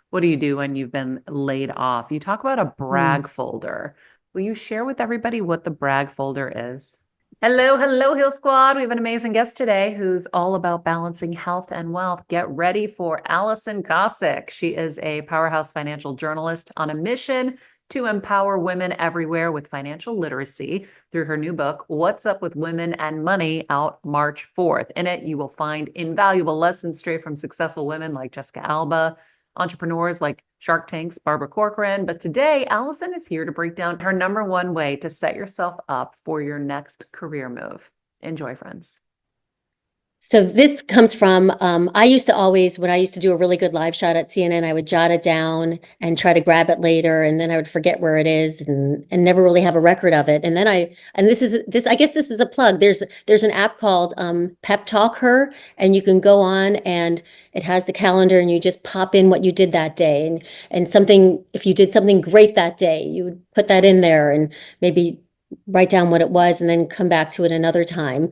what do you do when you've been laid off? You talk about a Mm. brag folder. Will you share with everybody what the brag folder is? Hello, hello, Heal Squad. We have an amazing guest today who's all about balancing health and wealth. Get ready for Alison Kosik. She is a powerhouse financial journalist on a mission to empower women everywhere with financial literacy through her new book, What's Up with Women and Money, out March 4th. In it, you will find invaluable lessons straight from successful women like Jessica Alba, entrepreneurs like Shark Tank's Barbara Corcoran. But today, Allison is here to break down her number one way to set yourself up for your next career move. Enjoy, friends. So this comes from, I used to always, when I used to do a really good live shot at CNN, I would jot it down and try to grab it later, and then I would forget where it is and never really have a record of it. And then I guess this is a plug. There's an app called Pep Talk Her, and you can go on and it has the calendar and you just pop in what you did that day and something, if you did something great that day, you would put that in there and maybe write down what it was and then come back to it another time.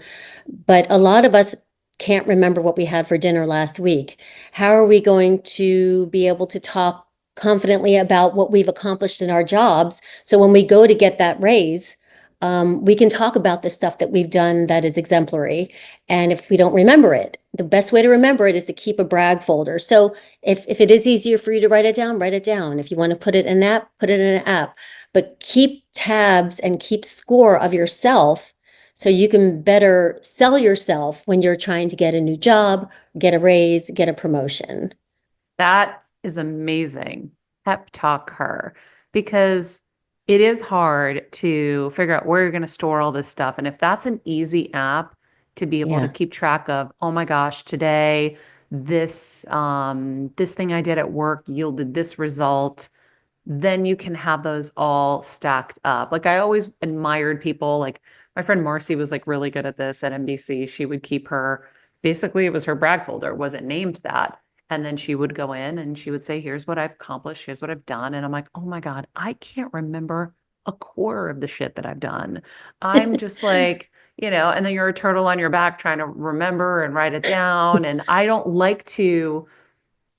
But a lot of us can't remember what we had for dinner last week. How are we going to be able to talk confidently about what we've accomplished in our jobs? So when we go to get that raise, we can talk about the stuff that we've done that is exemplary. And if we don't remember it, the best way to remember it is to keep a brag folder. So if it is easier for you to write it down, write it down. If you want to put it in an app, put it in an app. But keep tabs and keep score of yourself so you can better sell yourself when you're trying to get a new job, get a raise, get a promotion. That is amazing. Pep talk her because it is hard to figure out where you're going to store all this stuff. And if that's an easy app to be able to Yeah. keep track of, oh my gosh, today this thing I did at work yielded this result, then you can have those all stacked up. Like I always admired people like my friend Marcy was like really good at this at NBC. She would keep her basically it was her brag folder, wasn't named that. And then she would go in and she would say, here's what I've accomplished, here's what I've done. And I'm like, oh my God, I can't remember a quarter of the shit that I've done. I'm just like, and then you're a turtle on your back trying to remember and write it down. And I don't like to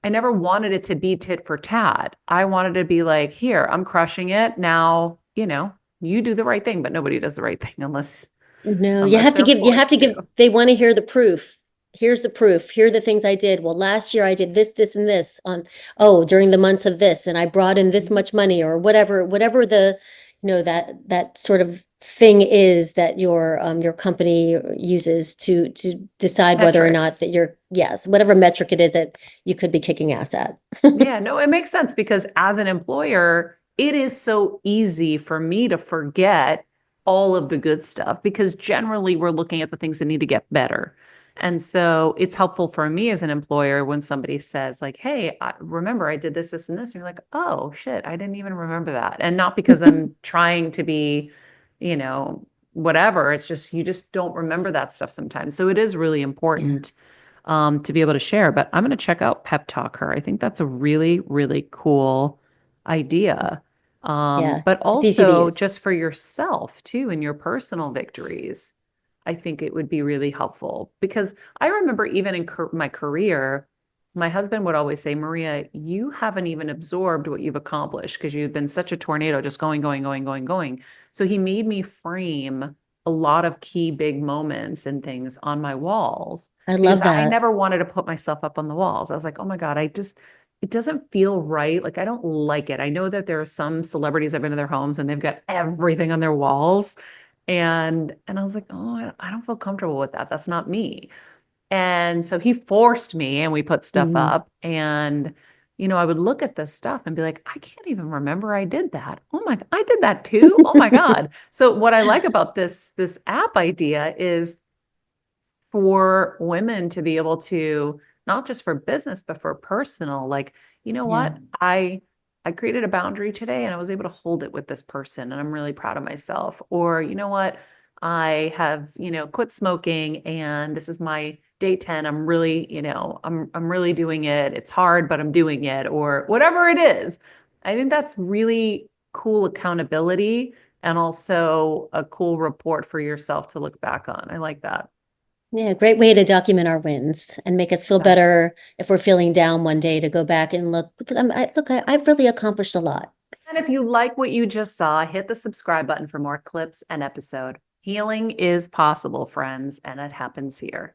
I never wanted it to be tit for tat. I wanted to be like, here, I'm crushing it. Now, you do the right thing, but nobody does the right thing unless No, unless they're you have to forced to. give, they want to hear the proof. Here's the proof. Here are the things I did. Well, last year I did this, this, and this on, oh, during the months of this, and I brought in this Mhm. much money or whatever the, that sort of thing is that your company uses to decide whether or not Metrics. that you're, yes, whatever metric it is that you could be kicking ass at. Yeah, no, it makes sense because as an employer, it is so easy for me to forget all of the good stuff because generally we're looking at the things that need to get better. And so it's helpful for me as an employer when somebody says, like, hey, remember I did this, this, and this. And you're like, oh, shit, I didn't even remember that. And not because I'm trying to be, you know, whatever. It's just, you just don't remember that stuff sometimes. So it is really Yeah. important to be able to share. But I'm going to check out Pep Talk Her. I think that's a really, really cool idea. Yeah. But It's easy to also use. just for yourself too, in your personal victories, I think it would be really helpful because I remember even in my career, my husband would always say, Maria, you haven't even absorbed what you've accomplished because you've been such a tornado, just going, going, going, going, going. So he made me frame a lot of key big moments and things on my walls I because love I that. never wanted to put myself up on the walls. I was like, oh my God, it doesn't feel right. Like I don't like it. I know that there are some celebrities I've been to their homes and they've got everything on their walls. And I was like, oh, I don't feel comfortable with that. That's not me. And so he forced me and we put stuff Mhm. up and I would look at this stuff and be like, I can't even remember I did that. Oh my, I did that too. Oh my God. So what I like about this app idea is for women to be able to not just for business but for personal like Yeah. what I created a boundary today and I was able to hold it with this person and I'm really proud of myself or what I have quit smoking and this is my day 10 I'm really I'm really doing it it's hard but I'm doing it or whatever it is I think that's really cool accountability and also a cool report for yourself to look back on I like that. Yeah, great way to document our wins and make us feel Yeah. better if we're feeling down one day to go back and I've really accomplished a lot. And if you like what you just saw, hit the subscribe button for more clips and episode. Healing is possible, friends, and it happens here.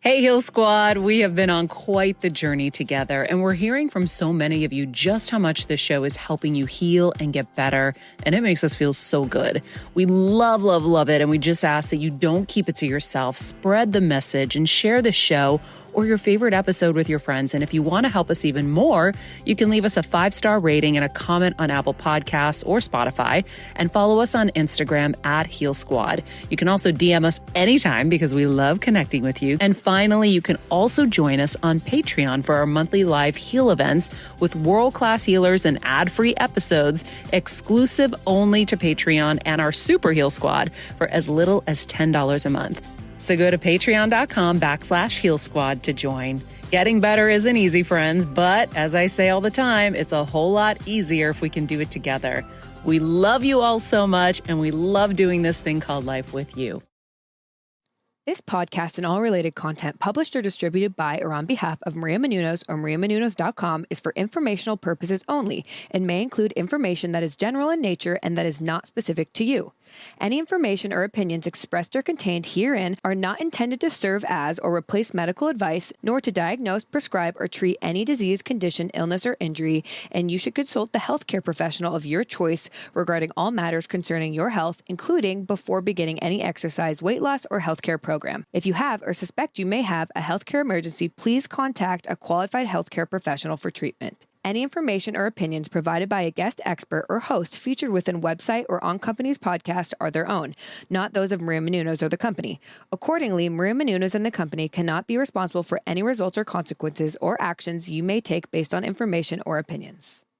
Hey, Heal Squad. We have been on quite the journey together, and we're hearing from so many of you just how much this show is helping you heal and get better, and it makes us feel so good. We love, love, love it, and we just ask that you don't keep it to yourself. Spread the message and share the show or your favorite episode with your friends. And if you want to help us even more, you can leave us a 5-star rating and a comment on Apple Podcasts or Spotify, and follow us on Instagram at Heal Squad. You can also DM us anytime because we love connecting with you. And finally, you can also join us on Patreon for our monthly live heal events with world-class healers and ad-free episodes exclusive only to Patreon and our Super Heal Squad for as little as $10 a month. So go to patreon.com/Heal Squad to join. Getting better isn't easy, friends, but as I say all the time, it's a whole lot easier if we can do it together. We love you all so much, and we love doing this thing called life with you. This podcast and all related content published or distributed by or on behalf of Maria Menounos or MariaMenounos.com is for informational purposes only and may include information that is general in nature and that is not specific to you. Any information or opinions expressed or contained herein are not intended to serve as or replace medical advice, nor to diagnose, prescribe, or treat any disease, condition, illness, or injury, and you should consult the healthcare professional of your choice regarding all matters concerning your health, including before beginning any exercise, weight loss, or healthcare program. If you have or suspect you may have a healthcare emergency, please contact a qualified healthcare professional for treatment. Any information or opinions provided by a guest expert or host featured within website or on company's podcast are their own, not those of Maria Menounos or the company. Accordingly, Maria Menounos and the company cannot be responsible for any results or consequences or actions you may take based on information or opinions.